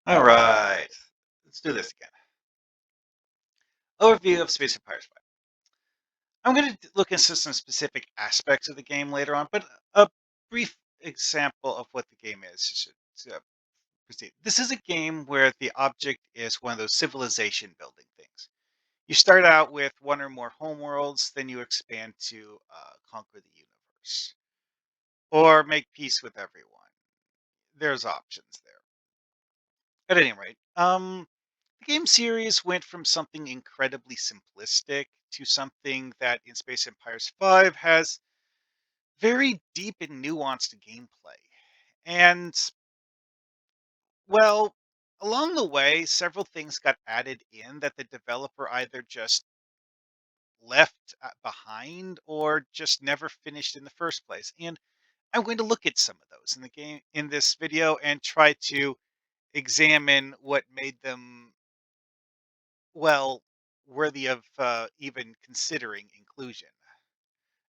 All right, let's do this again. Overview of Space Empires 5. I'm going to look into some specific aspects of the game later on, but a brief example of what the game is to proceed. This is a game where the object is one of those civilization building things. You start out with one or more homeworlds, then you expand to conquer the universe or make peace with everyone. There's options there. At any rate, the game series went from something incredibly simplistic to something that in Space Empires 5 has very deep and nuanced gameplay. And, well, along the way, several things got added in that the developer either just left behind or just never finished in the first place. And I'm going to look at some of those in the game in this video and try to examine what made them well, worthy of, even considering inclusion.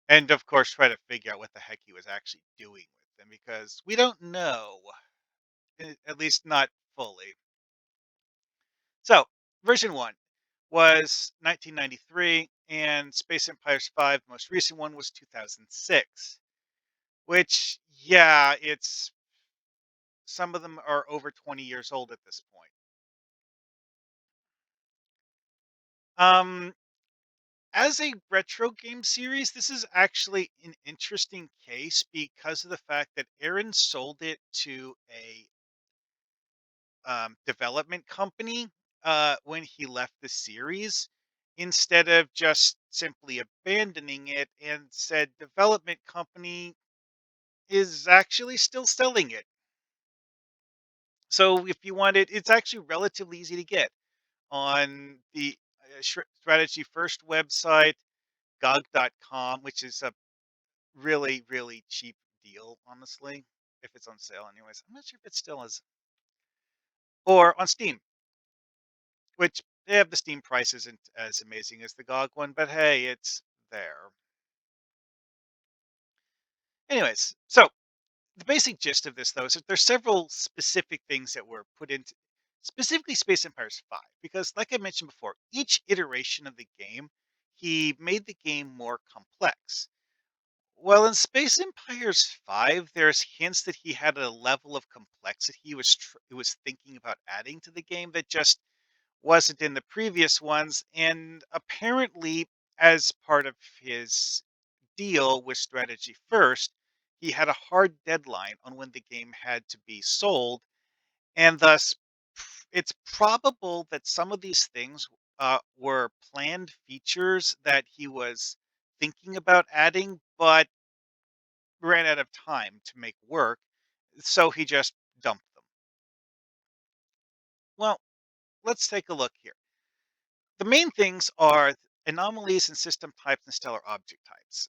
And, of course, try to figure out what the heck he was actually doing with them because we don't know, at least not fully. So, version 1 was 1993, and Space Empires 5, the most recent one, was 2006, which, yeah, it's some of them are over 20 years old at this point. Um, As a retro game series, this is actually an interesting case because of the fact that Aaron sold it to a development company when he left the series instead of just simply abandoning it and said development company is actually still selling it. So if you want it, it's actually relatively easy to get on the strategy first website, gog.com, which is a really, really cheap deal, honestly, if it's on sale anyways. I'm not sure if it still is. Or on Steam, which they have the Steam price isn't as amazing as the GOG one, but hey, it's there. Anyways, so the basic gist of this though is that there's several specific things that were put into specifically Space Empires 5, because like I mentioned before, each iteration of the game, he made the game more complex. Well, in Space Empires 5, there's hints that he had a level of complexity he was thinking about adding to the game that just wasn't in the previous ones. And apparently, as part of his deal with Strategy First, he had a hard deadline on when the game had to be sold, and thus it's probable that some of these things were planned features that he was thinking about adding, but ran out of time to make work, so he just dumped them. Well, let's take a look here. The main things are anomalies in system types and stellar object types,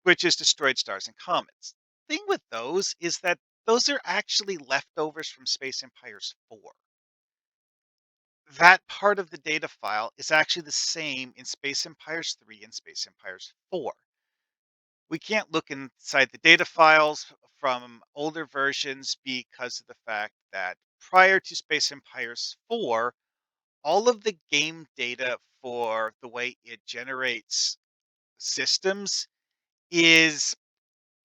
which is destroyed stars and comets. Thing with those is that those are actually leftovers from Space Empires 4. That part of the data file is actually the same in Space Empires 3 and Space Empires 4. We can't look inside the data files from older versions because of the fact that prior to Space Empires 4, all of the game data for the way it generates systems is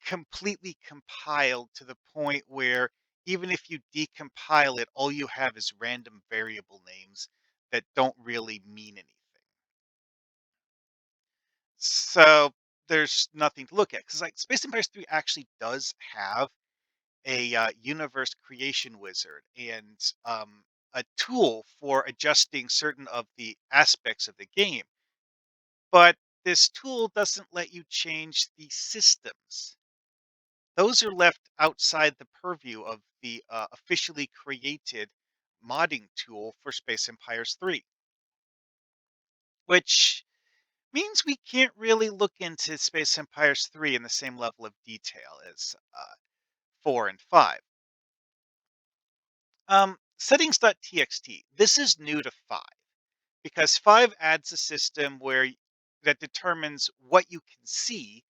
completely compiled to the point where even if you decompile it, all you have is random variable names that don't really mean anything. So there's nothing to look at because like Space Empires 3 actually does have a universe creation wizard and a tool for adjusting certain of the aspects of the game. But this tool doesn't let you change the systems. Those are left outside the purview of the officially created modding tool for Space Empires 3, which means we can't really look into Space Empires 3 in the same level of detail as 4 and 5. Settings.txt. This is new to 5 because 5 adds a system that determines what you can see,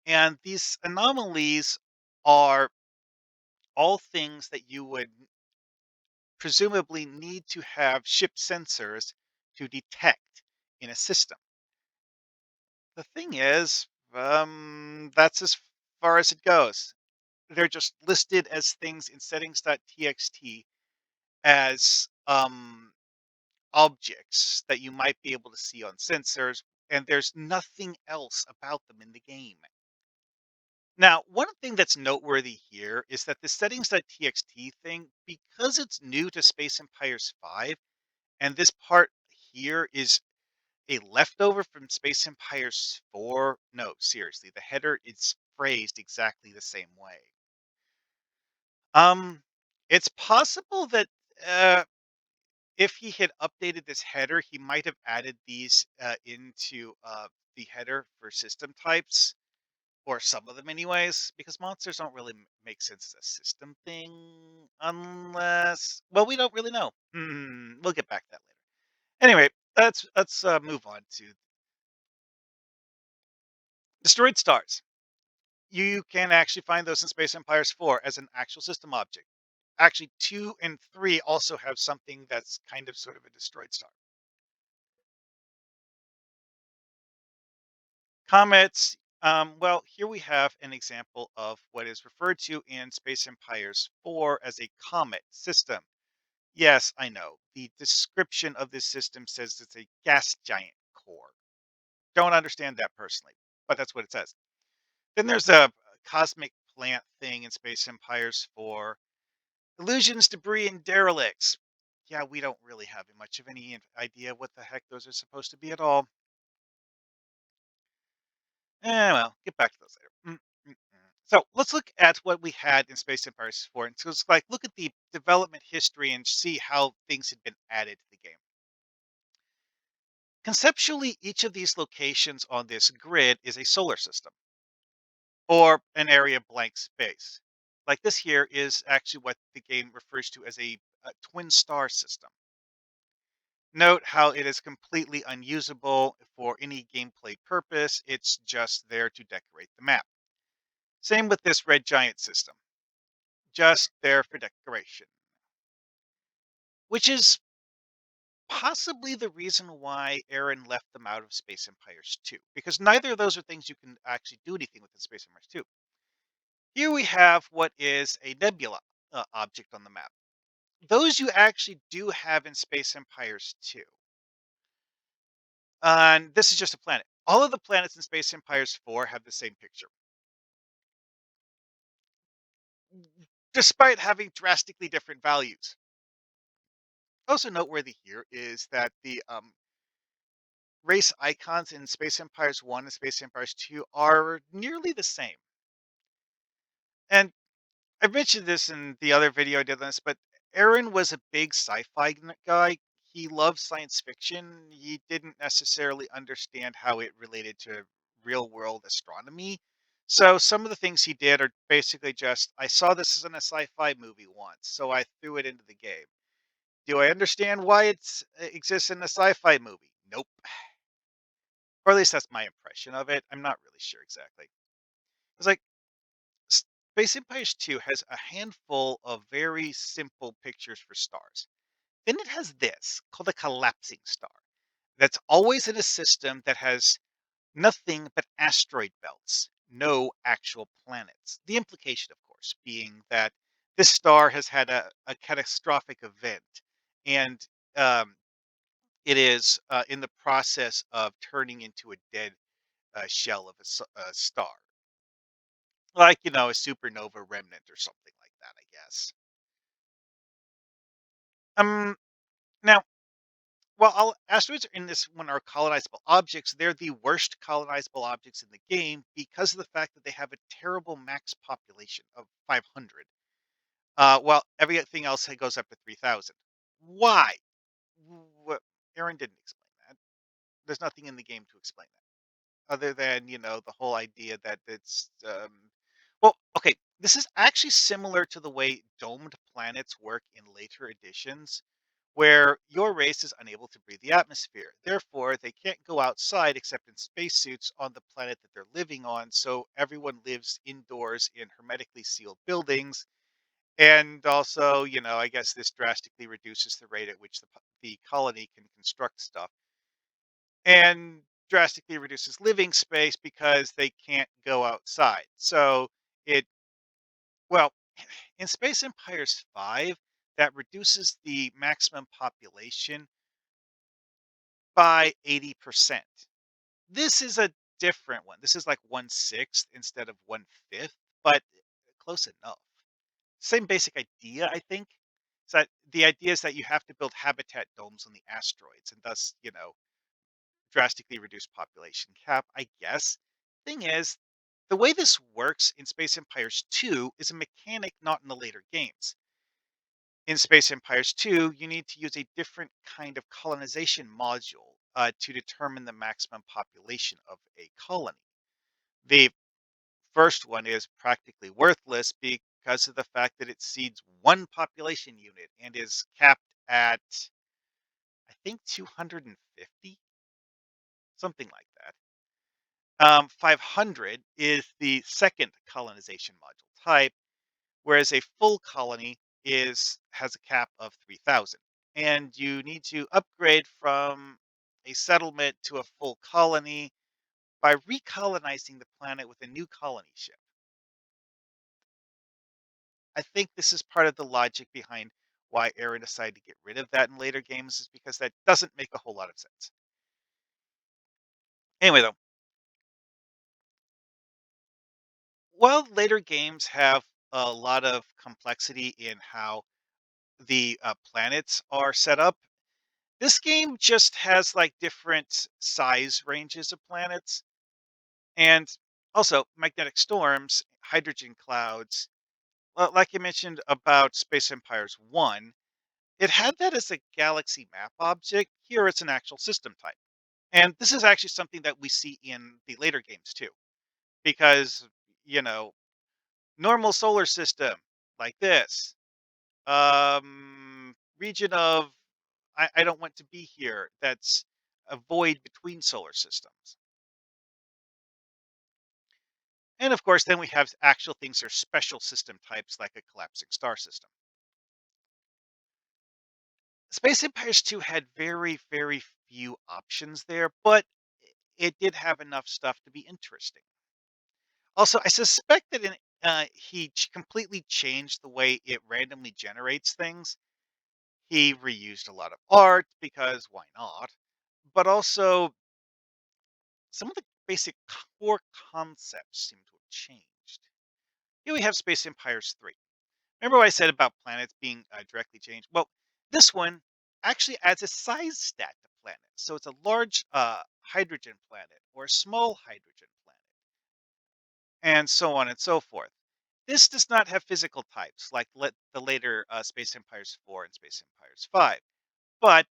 and these anomalies are all things that you would presumably need to have ship sensors to detect in a system. The thing is, that's as far as it goes. They're just listed as things in settings.txt as objects that you might be able to see on sensors, and there's nothing else about them in the game. Now, one thing that's noteworthy here is that the settings.txt thing, because it's new to Space Empires 5, and this part here is a leftover from Space Empires 4. No, seriously, the header is phrased exactly the same way. Um, it's possible that uh, if he had updated this header, he might have added these into the header for system types, or some of them, anyways, because monsters don't really make sense as a system thing, unless, well, we don't really know. We'll get back to that later. Anyway, let's move on to destroyed stars. You can actually find those in Space Empires 4 as an actual system object. Actually, 2 and 3 also have something that's kind of sort of a destroyed star. Comets, well, here we have an example of what is referred to in Space Empires 4 as a comet system. Yes, I know. The description of this system says it's a gas giant core. Don't understand that personally, but that's what it says. Then there's a cosmic plant thing in Space Empires 4. Illusions, debris, and derelicts. Yeah, we don't really have much of any idea what the heck those are supposed to be at all. Well, get back to those later. So let's look at what we had in Space Empires 4. And so it's like, look at the development history and see how things had been added to the game. Conceptually, each of these locations on this grid is a solar system or an area of blank space. Like this here is actually what the game refers to as a twin star system. Note how it is completely unusable for any gameplay purpose. It's just there to decorate the map. Same with this red giant system, just there for decoration, which is possibly the reason why Aaron left them out of Space Empires 2, because neither of those are things you can actually do anything with in Space Empires 2. Here we have what is a nebula object on the map. Those you actually do have in Space Empires 2. And this is just a planet. All of the planets in Space Empires 4 have the same picture, despite having drastically different values. Also noteworthy here is that the race icons in Space Empires 1 and Space Empires 2 are nearly the same. And I mentioned this in the other video I did on this, but Aaron was a big sci-fi guy. He loved science fiction. He didn't necessarily understand how it related to real world astronomy. So some of the things he did are basically just, I saw this as in a sci-fi movie once, so I threw it into the game. Do I understand why it exists in a sci-fi movie? Nope. Or at least that's my impression of it. I'm not really sure exactly. It's like Space Empires 2 has a handful of very simple pictures for stars. Then it has this called a collapsing star that's always in a system that has nothing but asteroid belts, no actual planets. The implication, of course, being that this star has had a catastrophic event and um, it is in the process of turning into a dead shell of a star. Like, a supernova remnant or something like that, I guess. Um, Now, while all asteroids in this one are colonizable objects, they're the worst colonizable objects in the game because of the fact that they have a terrible max population of 500, while everything else goes up to 3,000. Why? What? Aaron didn't explain that. There's nothing in the game to explain that, other than the whole idea that it's well, okay. This is actually similar to the way domed planets work in later editions where your race is unable to breathe the atmosphere. Therefore, they can't go outside except in spacesuits on the planet that they're living on. So everyone lives indoors in hermetically sealed buildings. And also, I guess this drastically reduces the rate at which the colony can construct stuff and drastically reduces living space because they can't go outside. So it, well, in Space Empires 5, that reduces the maximum population by 80%. This is a different one. This is like 1/6 instead of 1/5, but close enough. Same basic idea, I think. So the idea is that you have to build habitat domes on the asteroids and thus, drastically reduce population cap, I guess. Thing is, the way this works in Space Empires 2 is a mechanic not in the later games. In Space Empires 2, you need to use a different kind of colonization module to determine the maximum population of a colony. The first one is practically worthless because of the fact that it seeds one population unit and is capped at, I think, 250, something like that. 500 is the second colonization module type, whereas a full colony has a cap of 3,000. And you need to upgrade from a settlement to a full colony by recolonizing the planet with a new colony ship. I think this is part of the logic behind why Aaron decided to get rid of that in later games, is because that doesn't make a whole lot of sense. Anyway, though, while later games have a lot of complexity in how the planets are set up, this game just has like different size ranges of planets and also magnetic storms, hydrogen clouds. Well, like you mentioned about Space Empires 1, it had that as a galaxy map object. Here it's an actual system type. And this is actually something that we see in the later games too, because, you know, normal solar system like this, region of, I don't want to be here. That's a void between solar systems. And of course, then we have actual things that are special system types like a collapsing star system. Space Empires 2 had very, very few options there, but it did have enough stuff to be interesting. Also, I suspect that completely changed the way it randomly generates things. He reused a lot of art because why not? But also, some of the basic core concepts seem to have changed. Here we have Space Empires 3. Remember what I said about planets being directly changed? Well, this one actually adds a size stat to planets. So it's a large hydrogen planet or a small hydrogen planet, and so on and so forth. This does not have physical types like the later Space Empires 4 and Space Empires 5, but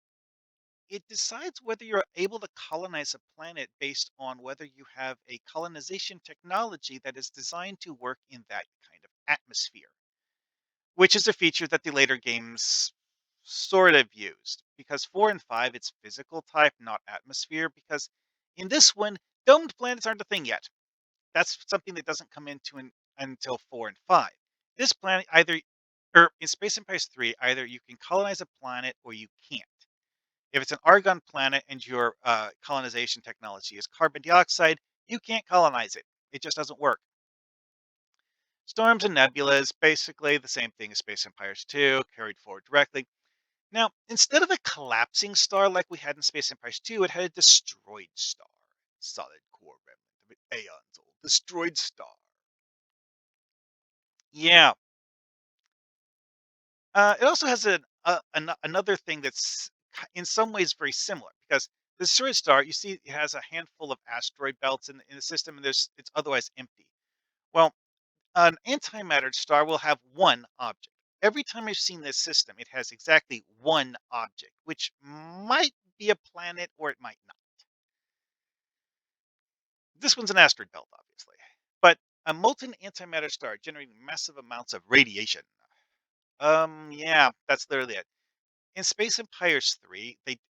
it decides whether you're able to colonize a planet based on whether you have a colonization technology that is designed to work in that kind of atmosphere, which is a feature that the later games sort of used. Because 4 and 5, it's physical type, not atmosphere, because in this one, domed planets aren't a thing yet. That's something that doesn't come until 4 and 5. This planet either, or in Space Empires 3, either you can colonize a planet or you can't. If it's an argon planet and your colonization technology is carbon dioxide, you can't colonize it. It just doesn't work. Storms and nebulas, basically the same thing as Space Empires 2, carried forward directly. Now, instead of a collapsing star like we had in Space Empires 2, it had a destroyed star. Solid core remnant of an aeons old destroyed star. Yeah. It also has another thing that's in some ways very similar because the destroyed star, you see, it has a handful of asteroid belts in the system, and it's otherwise empty. Well, an antimatter star will have one object. Every time I've seen this system, it has exactly one object, which might be a planet or it might not. This one's an asteroid belt, obviously. But a molten antimatter star generating massive amounts of radiation. Yeah, that's literally it. In Space Empires 3,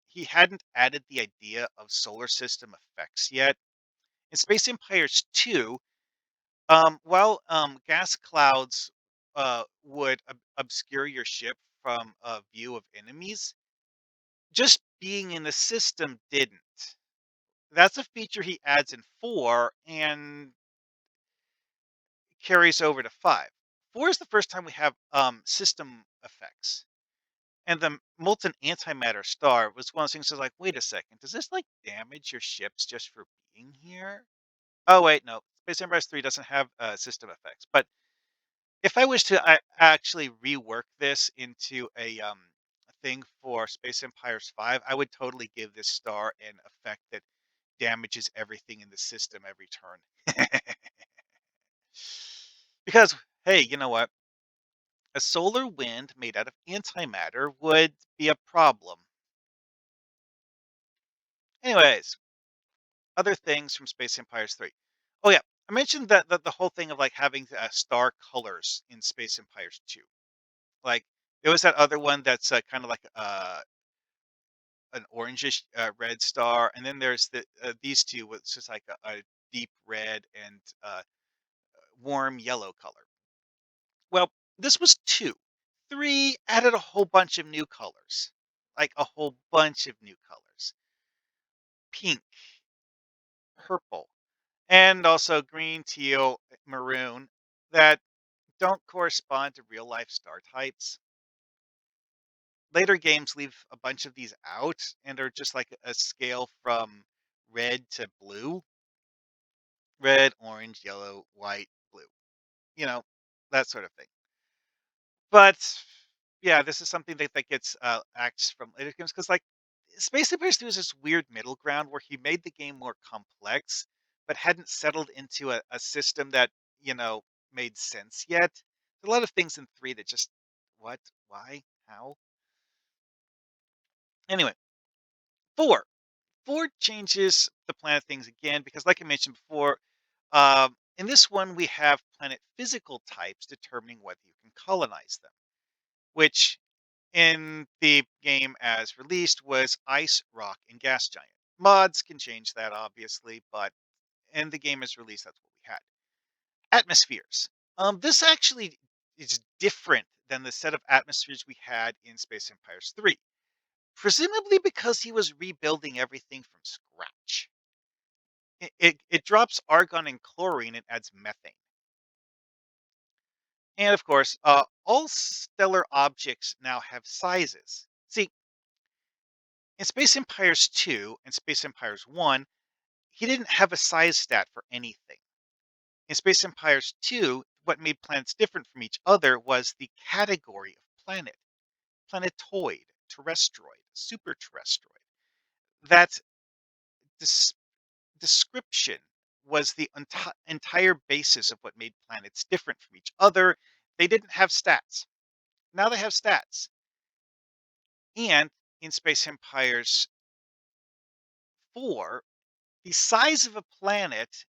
he hadn't added the idea of solar system effects yet. In Space Empires 2, while gas clouds would obscure your ship from a view of enemies. Just being in the system didn't. That's a feature he adds in 4 and carries over to 5. 4 is the first time we have system effects. And the molten antimatter star was one of those things that's like, wait a second, does this like damage your ships just for being here? Oh wait, no. Space Empires 3 doesn't have system effects. But if I was to actually rework this into a thing for Space Empires 5, I would totally give this star an effect that damages everything in the system every turn. Because, hey, you know what? A solar wind made out of antimatter would be a problem. Anyways, other things from Space Empires 3. Oh, yeah. I mentioned that the whole thing of like having star colors in Space Empires 2. Like, there was that other one that's kind of like an orangish red star. And then there's these two, with just like a deep red and warm yellow color. Well, this was 2. 3 added a whole bunch of new colors, like a whole bunch of new colors. Pink, purple, and also green, teal, maroon that don't correspond to real life star types. Later games leave a bunch of these out and are just like a scale from red to blue, red, orange, yellow, white, blue, you know, that sort of thing. But yeah, this is something that gets axed from later games because, like, Space Invaders 2 is this weird middle ground where he made the game more complex, but hadn't settled into a system that, you know, made sense yet. A lot of things in 3 that just, what? Why? How? Anyway, 4. 4 changes the planet things again because, like I mentioned before, in this one, we have planet physical types determining whether you can colonize them, which in the game as released was ice, rock, and gas giant. Mods can change that, obviously, but in the game as released, that's what we had. Atmospheres. This actually is different than the set of atmospheres we had in Space Empires 3, presumably because he was rebuilding everything from scratch. It drops argon and chlorine and adds methane. And of course, all stellar objects now have sizes. See, in Space Empires 2 and Space Empires 1, he didn't have a size stat for anything. In Space Empires 2, what made planets different from each other was the category of planet: planetoid, terrestroid, superterrestroid. That dis- description was the entire basis of what made planets different from each other. They didn't have stats. Now they have stats. And in Space Empires 4, the size of a planet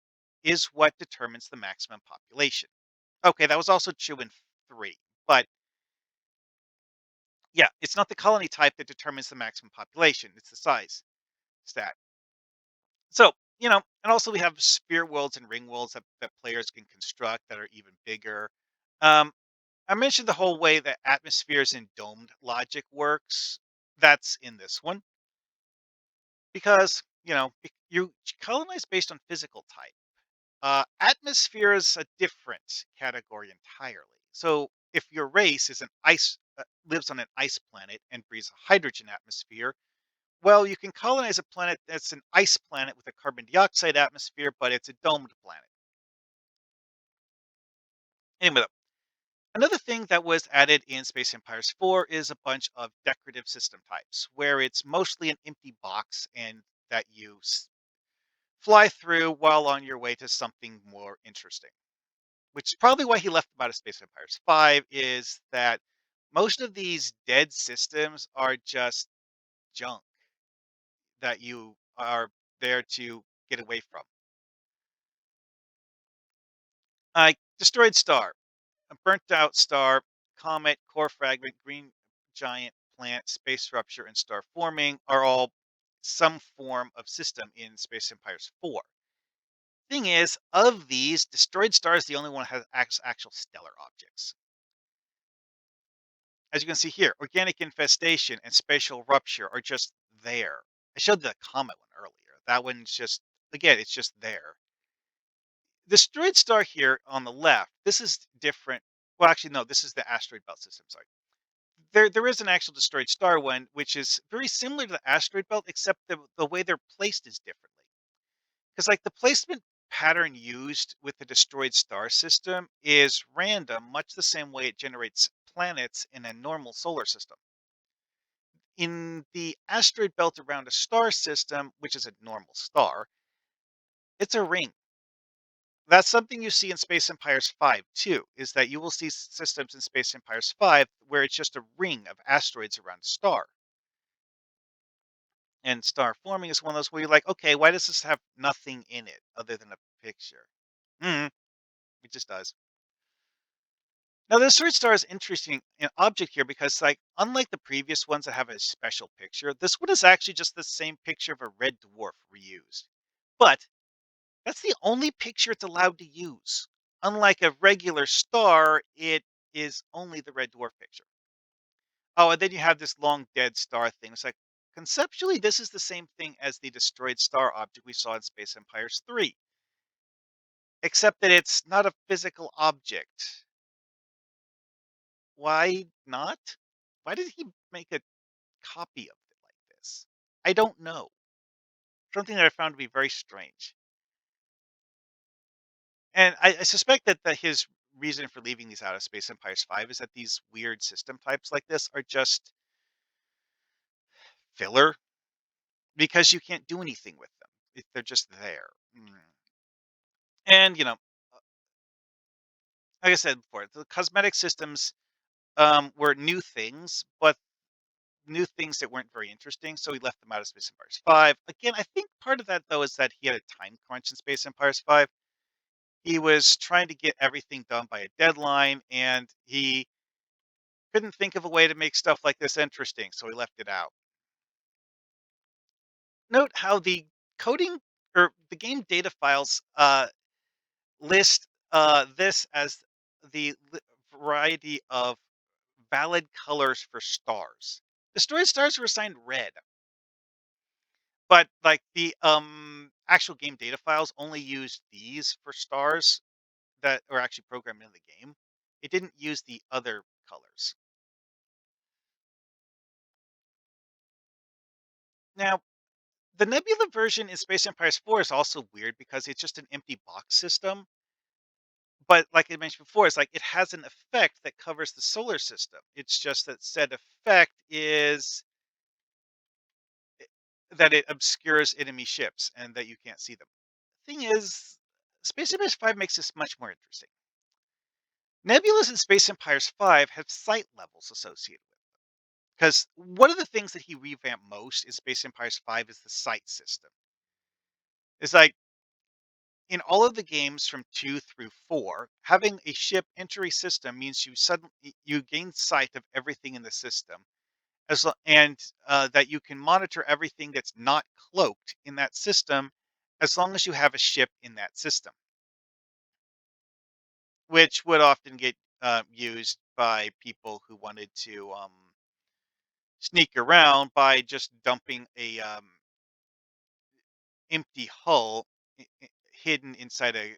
is what determines the maximum population. Okay, that was also true in 3, but yeah, it's not the colony type that determines the maximum population, it's the size stat. So, and also we have sphere worlds and ring worlds that players can construct that are even bigger. Um, I mentioned the whole way that atmospheres and domed logic works. That's in this one because, you colonize based on physical type. Atmosphere is a different category entirely. So, if your race is an ice lives on an ice planet and breathes a hydrogen atmosphere, well, you can colonize a planet that's an ice planet with a carbon dioxide atmosphere, but it's a domed planet. Anyway, though, another thing that was added in Space Empires 4 is a bunch of decorative system types, where it's mostly an empty box and that you fly through while on your way to something more interesting. Which is probably why he left them out of Space Empires 5, is that most of these dead systems are just junk that you are there to get away from. Destroyed star, a burnt out star, comet, core fragment, green giant, plant, space rupture, and star forming are all some form of system in Space Empires 4. Thing is, of these, destroyed star is the only one that has actual stellar objects. As you can see here, organic infestation and spatial rupture are just there. I showed the comet one earlier. That one's just, again, it's just there. The asteroid star here on the left, this is different. Well, actually, no, this is the asteroid belt system. Sorry. There is an actual destroyed star one, which is very similar to the asteroid belt, except the way they're placed is differently. Because like the placement pattern used with the destroyed star system is random, much the same way it generates planets in a normal solar system. In the asteroid belt around a star system, which is a normal star, it's a ring. That's something you see in Space Empires 5 too, is that you will see systems in Space Empires 5 where it's just a ring of asteroids around a star. And star forming is one of those where you're like, okay, why does this have nothing in it other than a picture? Mm, it just does. Now, the third star is interesting object here because, like, unlike the previous ones that have a special picture, this one is actually just the same picture of a red dwarf reused. But that's the only picture it's allowed to use. Unlike a regular star, it is only the red dwarf picture. Oh, and then you have this long dead star thing. It's like conceptually, this is the same thing as the destroyed star object we saw in Space Empires 3, except that it's not a physical object. Why not? Why did he make a copy of it like this? I don't know. Something that I found to be very strange. And I suspect that his reason for leaving these out of Space Empires 5 is that these weird system types like this are just filler because you can't do anything with them. They're just there. And, like I said before, the cosmetic systems were new things, but new things that weren't very interesting. So he left them out of Space Empires 5. Again, I think part of that, though, is that he had a time crunch in Space Empires 5. He was trying to get everything done by a deadline, and he couldn't think of a way to make stuff like this interesting, so he left it out. Note how the coding or the game data files list this as the variety of valid colors for stars. The story stars were assigned red, but like the actual game data files only used these for stars that are actually programmed in the game. It didn't use the other colors. Now, the Nebula version in Space Empires 4 is also weird because it's just an empty box system. But like I mentioned before, it's like it has an effect that covers the solar system. It's just that said effect is that it obscures enemy ships and that you can't see them. Thing is, Space Empires 5 makes this much more interesting. Nebulas in Space Empires 5 have sight levels associated with them. Because one of the things that he revamped most in Space Empires 5 is the sight system. It's like in all of the games from 2 through 4, having a ship enter a system means you gain sight of everything in the system and that you can monitor everything that's not cloaked in that system as long as you have a ship in that system, which would often get used by people who wanted to sneak around by just dumping a empty hull hidden inside a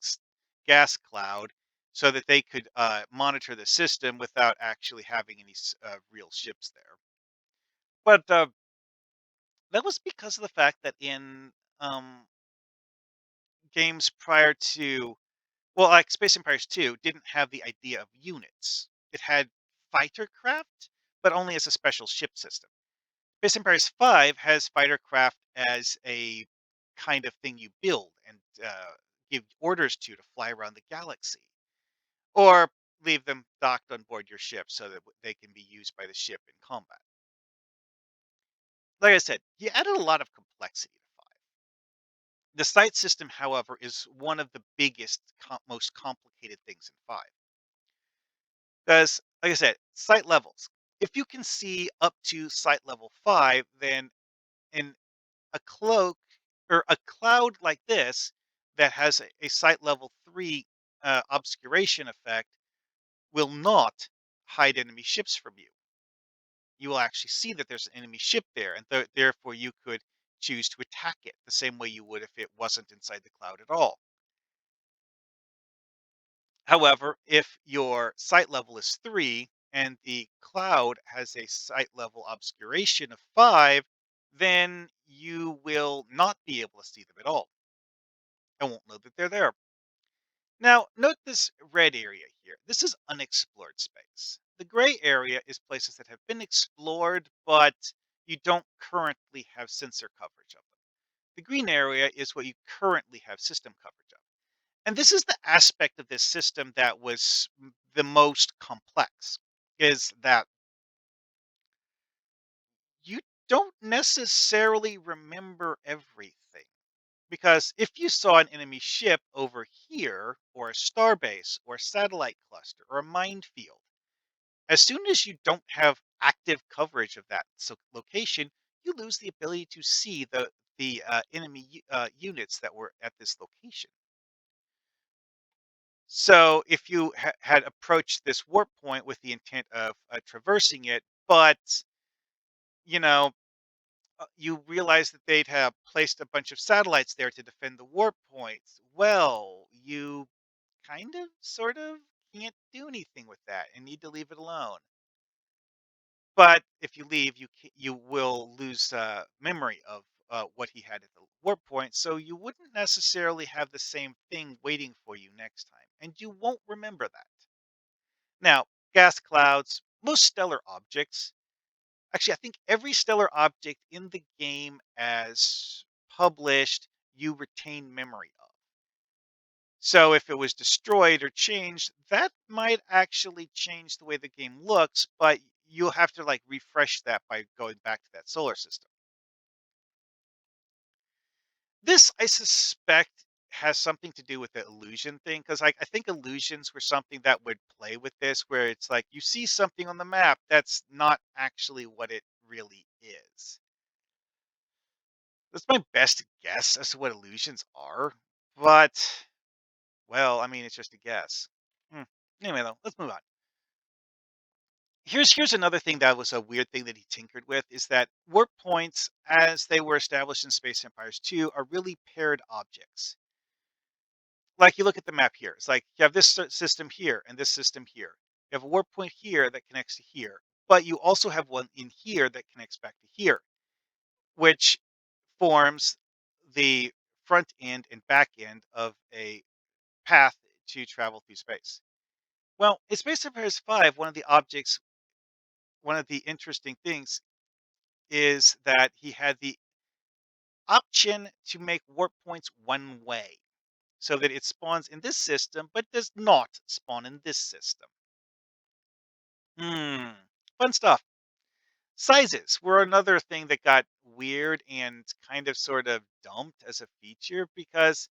s- gas cloud so that they could monitor the system without actually having any real ships there. But that was because of the fact that in games prior to, well, like Space Empires 2 didn't have the idea of units. It had fighter craft, but only as a special ship system. Space Empires 5 has fighter craft as a kind of thing you build and give orders to fly around the galaxy, or leave them docked on board your ship so that they can be used by the ship in combat. Like I said, he added a lot of complexity to 5. The sight system, however, is one of the biggest, most complicated things in 5. Because, like I said, sight levels. If you can see up to sight level 5, then in a cloak or a cloud like this that has a sight level 3 obscuration effect will not hide enemy ships from you. You will actually see that there's an enemy ship there, and therefore you could choose to attack it the same way you would if it wasn't inside the cloud at all. However, if your sight level is 3 and the cloud has a sight level obscuration of 5, then you will not be able to see them at all and won't know that they're there. Now, note this red area here. This is unexplored space. The gray area is places that have been explored, but you don't currently have sensor coverage of them. The green area is what you currently have system coverage of. And this is the aspect of this system that was the most complex, is that you don't necessarily remember everything. Because if you saw an enemy ship over here, or a starbase, or a satellite cluster, or a minefield, as soon as you don't have active coverage of that location, you lose the ability to see the enemy units that were at this location. So if you had approached this warp point with the intent of traversing it, but you know you realize that they'd have placed a bunch of satellites there to defend the warp points. Well, you kind of, sort of, can't do anything with that and need to leave it alone. But if you leave, you will lose memory of what he had at the warp point, so you wouldn't necessarily have the same thing waiting for you next time, and you won't remember that. Now, gas clouds, most stellar objects. Actually, I think every stellar object in the game as published, you retain memory of. So if it was destroyed or changed, that might actually change the way the game looks, but you'll have to like refresh that by going back to that solar system. This, I suspect, has something to do with the illusion thing, because I think illusions were something that would play with this, where it's like you see something on the map that's not actually what it really is. That's my best guess as to what illusions are, but, well, I mean, it's just a guess. Hmm. Anyway, though, let's move on. Here's another thing that was a weird thing that he tinkered with is that warp points, as they were established in Space Empires 2, are really paired objects. Like you look at the map here, it's like you have this system here and this system here. You have a warp point here that connects to here, but you also have one in here that connects back to here, which forms the front end and back end of a path to travel through space. Well, in Space Empires 5, one of the interesting things is that he had the option to make warp points one way so that it spawns in this system but does not spawn in this system. Hmm. Fun stuff. Sizes were another thing that got weird and kind of sort of dumped as a feature because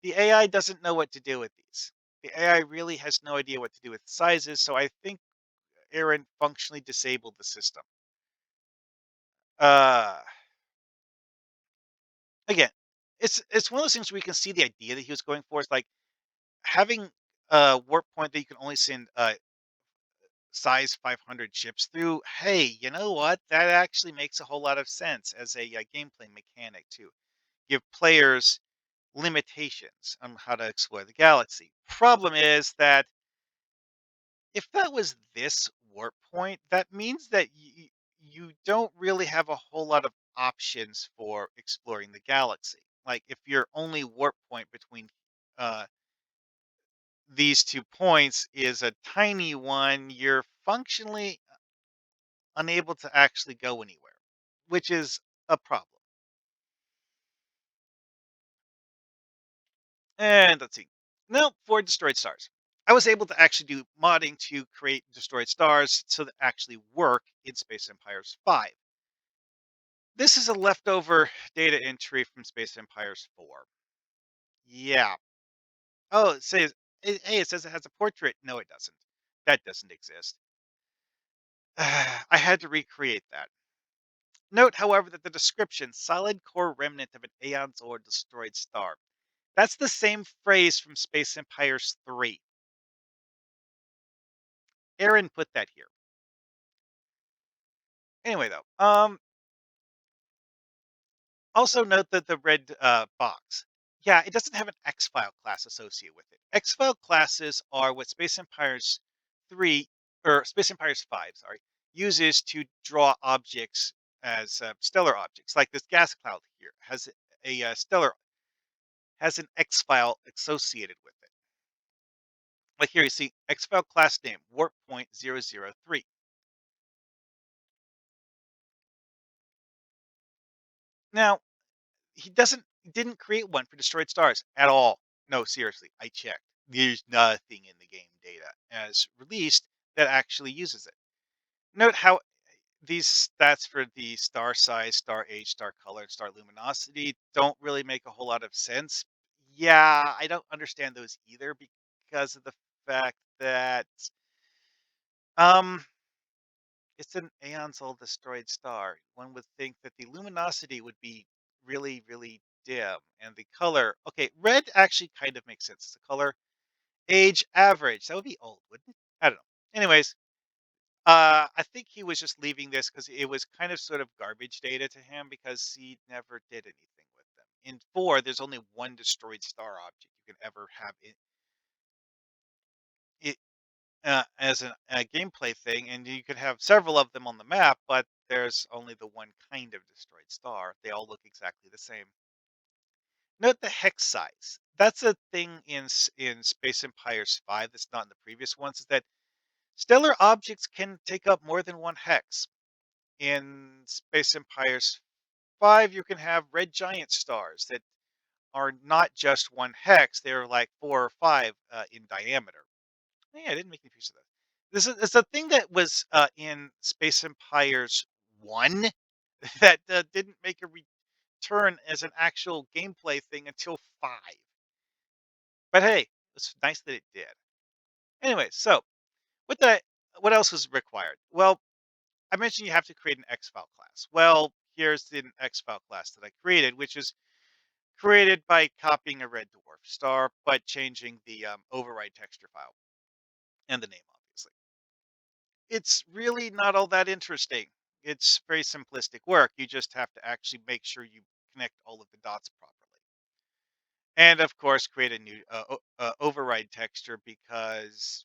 the AI doesn't know what to do with these. The AI really has no idea what to do with sizes, so I think Aaron functionally disabled the system. Uh Again, it's one of those things where you can see the idea that he was going for. It's like having a warp point that you can only send size 500 ships through. Hey, you know what? That actually makes a whole lot of sense as a gameplay mechanic to give players limitations on how to explore the galaxy. Problem is that if that was this warp point, that means that you don't really have a whole lot of options for exploring the galaxy. Like if your only warp point between uh, these 2 points is a tiny one, you're functionally unable to actually go anywhere, which is a problem. And let's see. Now for destroyed stars. I was able to actually do modding to create destroyed stars so that actually work in Space Empires 5. This is a leftover data entry from Space Empires 4. Yeah. Oh, hey, it says it has a portrait. No, it doesn't. That doesn't exist. I had to recreate that. Note, however, that the description, solid core remnant of an aeon's or destroyed star. That's the same phrase from Space Empires 3. Aaron put that here. Anyway, though, also note that the red box. Yeah, it doesn't have an X file class associated with it. X file classes are what Space Empires 3 or Space Empires 5, sorry, uses to draw objects as stellar objects. Like this gas cloud here has a stellar has an X file associated with it. Like here you see X file class name warp point 003. Now, he didn't create one for destroyed stars at all. No, seriously, I checked. There's nothing in the game data as released that actually uses it. Note how these stats for the star size, star age, star color, and star luminosity don't really make a whole lot of sense. Yeah, I don't understand those either because of the fact that um it's an aeons old destroyed star. One would think that the luminosity would be really, really dim. And the color, okay, red actually kind of makes sense as a color. Age average, that would be old, wouldn't it? I don't know. Anyways, I think he was just leaving this because it was kind of sort of garbage data to him because he never did anything with them. In four, there's only one destroyed star object you can ever have it as a gameplay thing, and you could have several of them on the map, but there's only the one kind of destroyed star. They all look exactly the same. Note the hex size. That's a thing in Space Empires 5 that's not in the previous ones, is that stellar objects can take up more than one hex. In Space Empires 5, you can have red giant stars that are not just one hex, they're like four or five in diameter. Yeah, I didn't make any piece of that. This is it's a thing that was in Space Empires 1 that didn't make a return as an actual gameplay thing until 5. But hey, it's nice that it did. Anyway, so what the what else was required? Well, I mentioned you have to create an X-file class. Well, here's the X-file class that I created, which is created by copying a red dwarf star, but changing the override texture file and the name, obviously. It's really not all that interesting. It's very simplistic work. You just have to actually make sure you connect all of the dots properly. And of course, create a new override texture because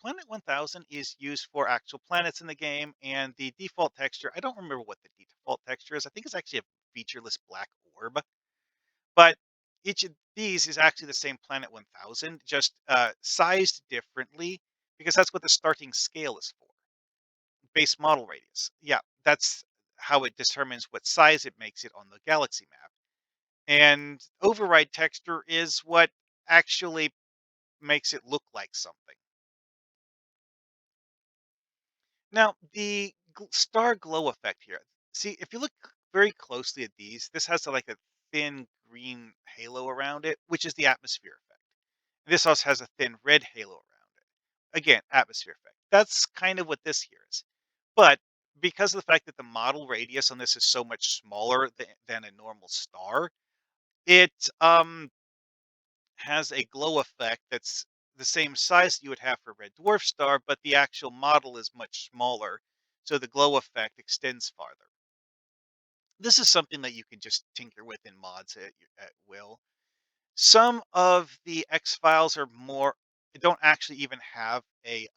Planet 1000 is used for actual planets in the game. And the default texture, I don't remember what the default texture is. I think it's actually a featureless black orb. But each of these is actually the same Planet 1000, just sized differently because that's what the starting scale is for. Base model radius. Yeah, that's how it determines what size it makes it on the galaxy map. And override texture is what actually makes it look like something. Now, the star glow effect here. See, if you look very closely at these, this has like a thin green halo around it, which is the atmosphere effect. This also has a thin red halo around it. Again, atmosphere effect. That's kind of what this here is. But because of the fact that the model radius on this is so much smaller than a normal star, it has a glow effect that's the same size you would have for a red dwarf star, but the actual model is much smaller, so the glow effect extends farther. This is something that you can just tinker with in mods at will. Some of the X files are more don't actually even have a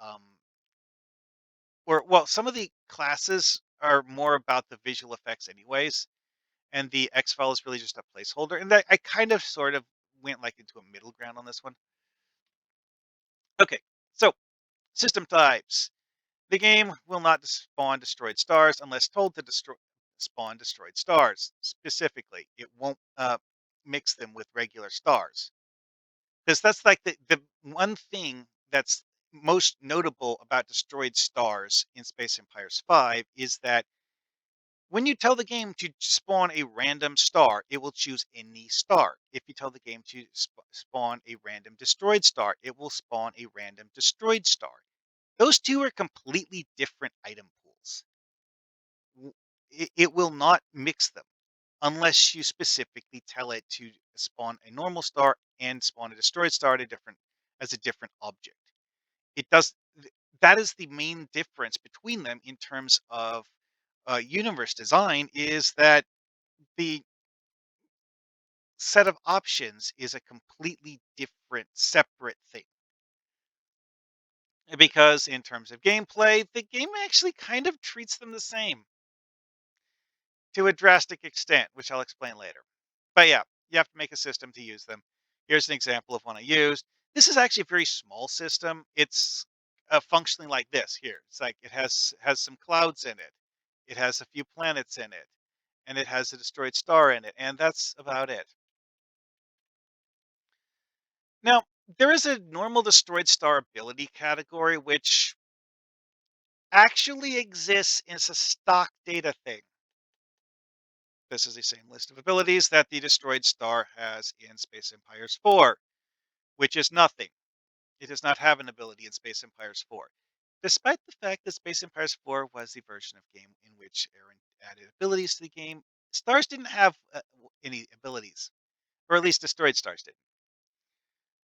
or well, some of the classes are more about the visual effects anyways, and the X file is really just a placeholder. And that I kind of sort of went like into a middle ground on this one. Okay, so system types. The game will not spawn destroyed stars unless told to spawn destroyed stars. Specifically, it won't mix them with regular stars. Because that's like the one thing that's most notable about destroyed stars in Space Empires 5 is that when you tell the game to spawn a random star, it will choose any star. If you tell the game to spawn a random destroyed star, it will spawn a random destroyed star. Those two are completely different item pools. It will not mix them unless you specifically tell it to spawn a normal star and spawn a destroyed star at a different as a different object. It does that is the main difference between them in terms of universe design is that the set of options is a completely different, separate thing. Because in terms of gameplay, the game actually kind of treats them the same to a drastic extent, which I'll explain later. But yeah, you have to make a system to use them. Here's an example of one I used. This is actually a very small system. It's functioning like this here. It's like it has some clouds in it. It has a few planets in it, and it has a destroyed star in it, and that's about it. Now, there is a normal destroyed star ability category, which actually exists as a stock data thing. This is the same list of abilities that the destroyed star has in Space Empires 4, which is nothing. It does not have an ability in Space Empires 4. Despite the fact that Space Empires 4 was the version of game in which Aaron added abilities to the game, stars didn't have any abilities, or at least destroyed stars did.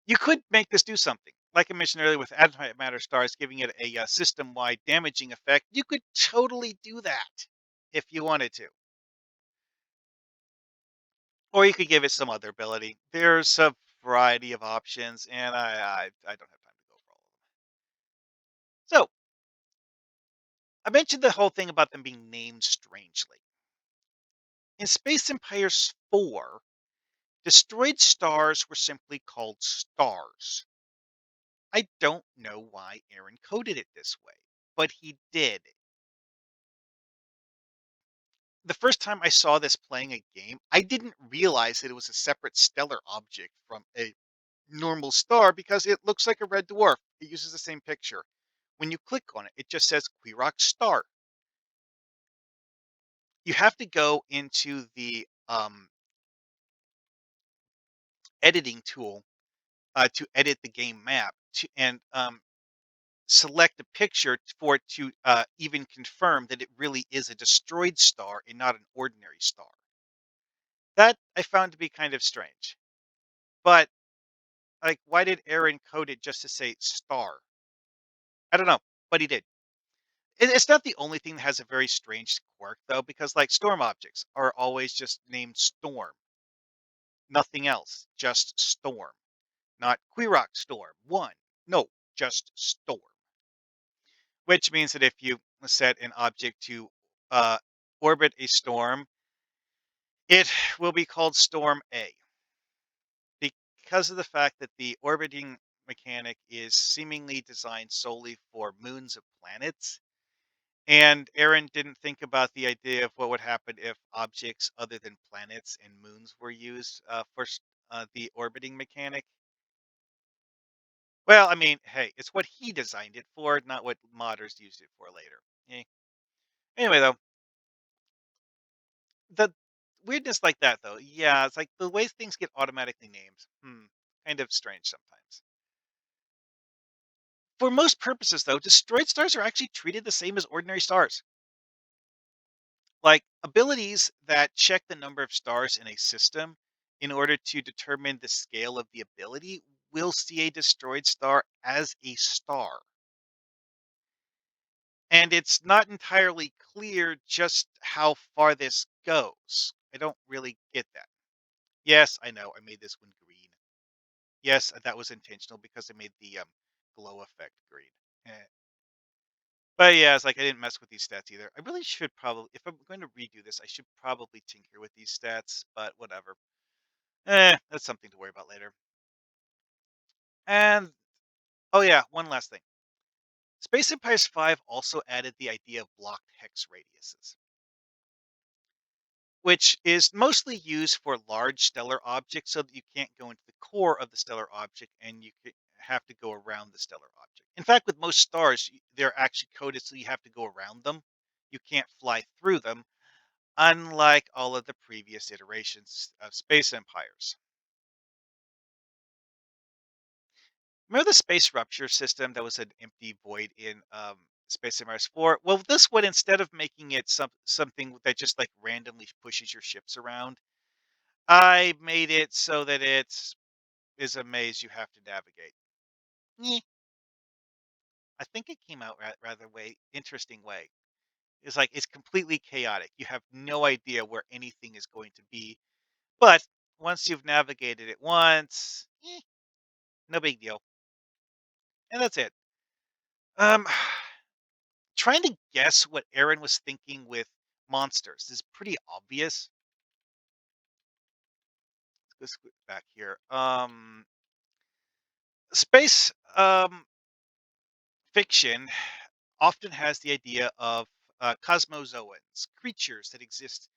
You could make this do something. Like I mentioned earlier with antimatter stars giving it a system-wide damaging effect, you could totally do that if you wanted to. Or you could give it some other ability. There's a variety of options, and I don't have time to go over all of them. So, I mentioned the whole thing about them being named strangely. In Space Empires 4, destroyed stars were simply called stars. I don't know why Aaron coded it this way, but he did. The first time I saw this playing a game, I didn't realize that it was a separate stellar object from a normal star because it looks like a red dwarf. It uses the same picture. When you click on it, it just says Quirok star. You have to go into the editing tool to edit the game map and select a picture for it to even confirm that it really is a destroyed star and not an ordinary star. That I found to be kind of strange. But like, why did Aaron code it just to say star? I don't know, but he did. It's not the only thing that has a very strange quirk, though, because like storm objects are always just named storm, nothing else, just storm, not Quirok storm one. No, just storm. Which means that if you set an object to uh, orbit a storm, it will be called Storm A because of the fact that the orbiting mechanic is seemingly designed solely for moons of planets. And Aaron didn't think about the idea of what would happen if objects other than planets and moons were used for the orbiting mechanic. Well, I mean, hey, it's what he designed it for, not what modders used it for later. Eh. Anyway, though, the weirdness like that, though, yeah, it's like the way things get automatically named. Kind of strange sometimes. For most purposes, though, destroyed stars are actually treated the same as ordinary stars. Like abilities that check the number of stars in a system in order to determine the scale of the ability will see a destroyed star as a star. And it's not entirely clear just how far this goes. I don't really get that. Yes, I know I made this one green. Yes, that was intentional because I made the glow effect green. Eh. But yeah, it's like I didn't mess with these stats either. I really should probably, if I'm going to redo this, I should probably tinker with these stats, but whatever. That's something to worry about later. And oh yeah, one last thing. Space Empires 5 also added the idea of blocked hex radiuses, which is mostly used for large stellar objects so that you can't go into the core of the stellar object and have to go around the stellar object. In fact, with most stars, they're actually coded so you have to go around them. You can't fly through them, unlike all of the previous iterations of Space Empires. Remember the space rupture system that was an empty void in Space Empires 4? Well, this one, instead of making it something that just like randomly pushes your ships around, I made it so that it is a maze you have to navigate. Nyeh. I think it came out rather way interesting way. It's like it's completely chaotic. You have no idea where anything is going to be, but once you've navigated it once, no big deal, and that's it. Um, trying to guess what Aaron was thinking with monsters is pretty obvious. Let's go back here. Space fiction often has the idea of cosmozoans, creatures that exist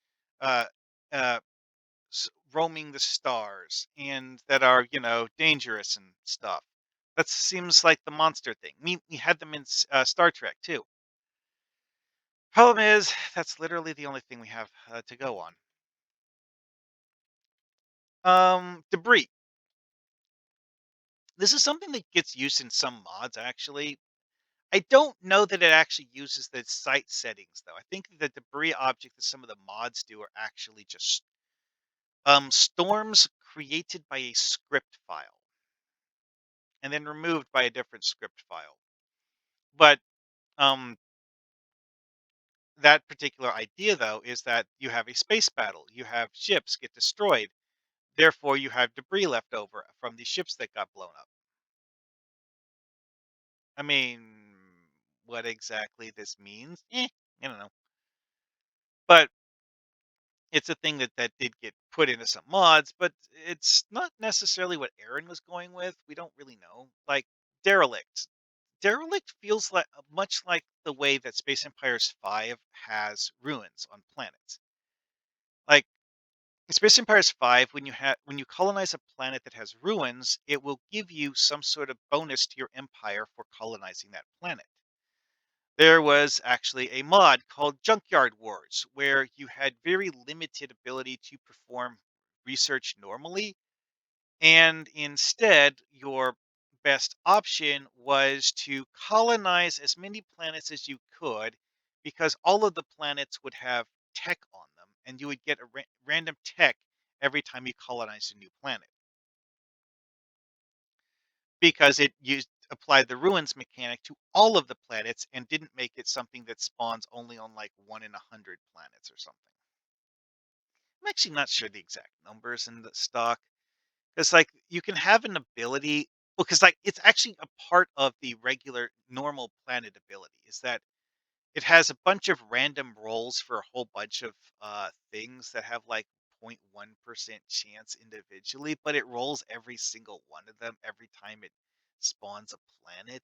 uh, uh, roaming the stars and that are, dangerous and stuff. That seems like the monster thing. We had them in Star Trek too. Problem is, that's literally the only thing we have to go on. Debris. This is something that gets used in some mods, actually. I don't know that it actually uses the site settings, though. I think the debris object that some of the mods do are actually just storms created by a script file and then removed by a different script file. But um, that particular idea, though, is that you have a space battle. You have ships get destroyed. Therefore, you have debris left over from the ships that got blown up. I mean, what exactly this means? I don't know. But it's a thing that did get put into some mods, but it's not necessarily what Aaron was going with. We don't really know. Like derelict. Derelict feels like much like the way that Space Empires 5 has ruins on planets. Like Space Empires 5, when you colonize a planet that has ruins, it will give you some sort of bonus to your empire for colonizing that planet. There was actually a mod called Junkyard Wars where you had very limited ability to perform research normally, and instead your best option was to colonize as many planets as you could because all of the planets would have tech on them and you would get a random tech every time you colonize a new planet because it used applied the ruins mechanic to all of the planets and didn't make it something that spawns only on like 1 in 100 planets or something. I'm actually not sure the exact numbers in the stock. It's like you can have an ability because like it's actually a part of the regular normal planet ability is that it has a bunch of random rolls for a whole bunch of things that have like 0.1% chance individually, but it rolls every single one of them every time it spawns a planet.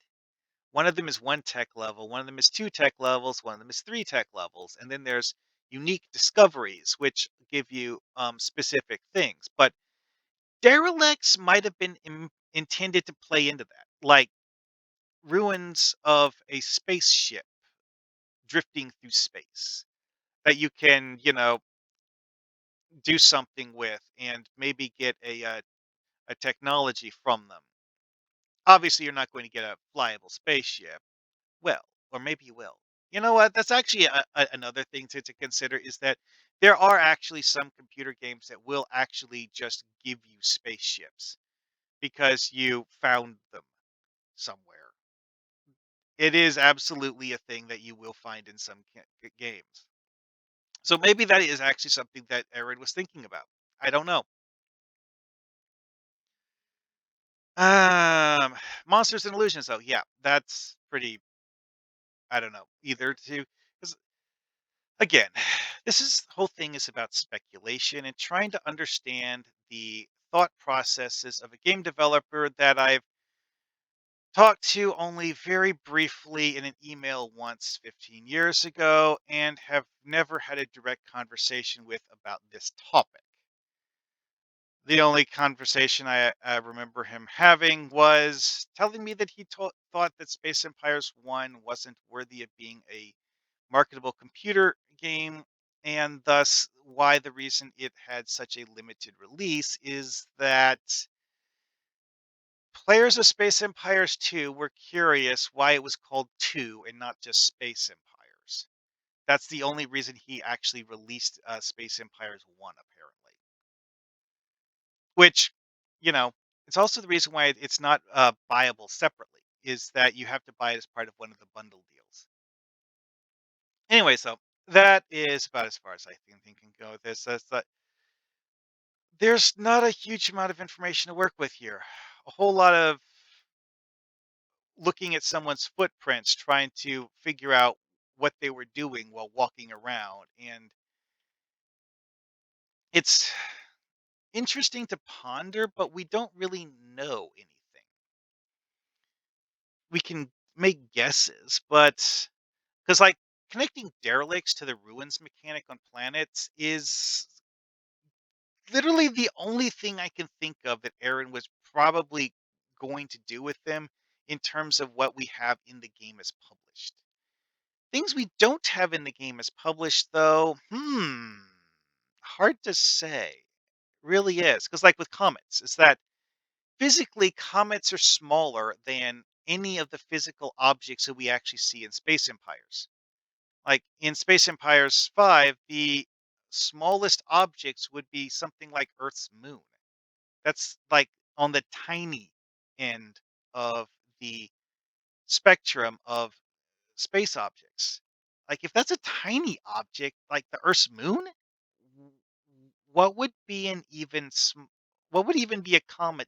One of them is one tech level, one of them is two tech levels, one of them is three tech levels, and then there's unique discoveries which give you specific things. But derelicts might have been intended to play into that, like ruins of a spaceship drifting through space that you can, do something with and maybe get a technology from them. Obviously, you're not going to get a flyable spaceship. Well, or maybe you will. You know what? That's actually another thing to consider is that there are actually some computer games that will actually just give you spaceships because you found them somewhere. It is absolutely a thing that you will find in some games. So maybe that is actually something that Aaron was thinking about. I don't know. Um, Monsters and Illusions, though, yeah, that's pretty. I don't know either. To because again, this is whole thing is about speculation and trying to understand the thought processes of a game developer that I've talked to only very briefly in an email once 15 years ago and have never had a direct conversation with about this topic. The only conversation I remember him having was telling me that he thought that Space Empires 1 wasn't worthy of being a marketable computer game, and thus why the reason it had such a limited release is that players of Space Empires 2 were curious why it was called 2 and not just Space Empires. That's the only reason he actually released Space Empires 1, apparently. Which, you know, it's also the reason why it's not buyable separately. is that you have to buy it as part of one of the bundle deals. Anyway, so that is about as far as I think can go with this. There's not a huge amount of information to work with here. A whole lot of looking at someone's footprints, trying to figure out what they were doing while walking around. And it's interesting to ponder, but we don't really know anything. We can make guesses, but because like connecting derelicts to the ruins mechanic on planets is literally the only thing I can think of that Aaron was probably going to do with them in terms of what we have in the game as published. Things we don't have in the game as published, though, hard to say. Really is. Because, like with comets, is that physically comets are smaller than any of the physical objects that we actually see in Space Empires. Like in Space Empires 5, the smallest objects would be something like Earth's moon. That's like on the tiny end of the spectrum of space objects. Like if that's a tiny object like the Earth's moon, w- what would be an what would even be a comet?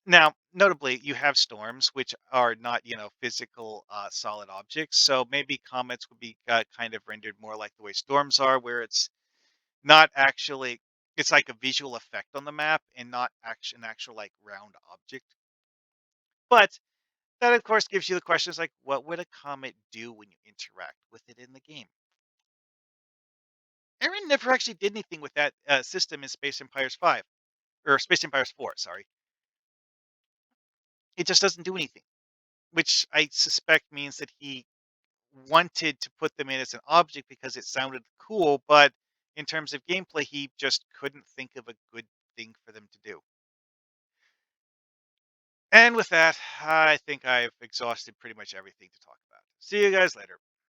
Now, notably, you have storms, which are not, physical solid objects. So maybe comets would be kind of rendered more like the way storms are, where it's not actually, it's like a visual effect on the map and not an actual like round object. But that, of course, gives you the questions like, what would a comet do when you interact with it in the game? Aaron never actually did anything with that system in Space Empires 5 or Space Empires 4. Sorry, it just doesn't do anything, which I suspect means that he wanted to put them in as an object because it sounded cool, but in terms of gameplay, he just couldn't think of a good thing for them to do. And with that, I think I've exhausted pretty much everything to talk about. See you guys later.